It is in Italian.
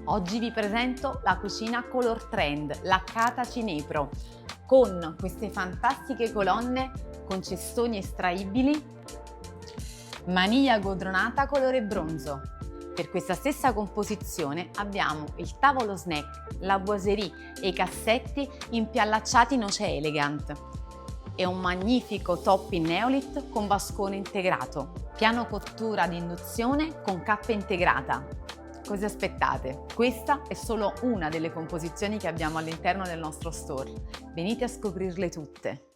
Oggi vi presento la cucina Color Trend, la Cata Cinepro, con queste fantastiche colonne con cestoni estraibili, maniglia godronata colore bronzo. Per questa stessa composizione abbiamo il tavolo snack, la boiserie e i cassetti impiallacciati noce elegant e un magnifico top in neolith con vascone integrato, piano cottura ad induzione con cappa integrata. Cosa aspettate? Questa è solo una delle composizioni che abbiamo all'interno del nostro store. Venite a scoprirle tutte!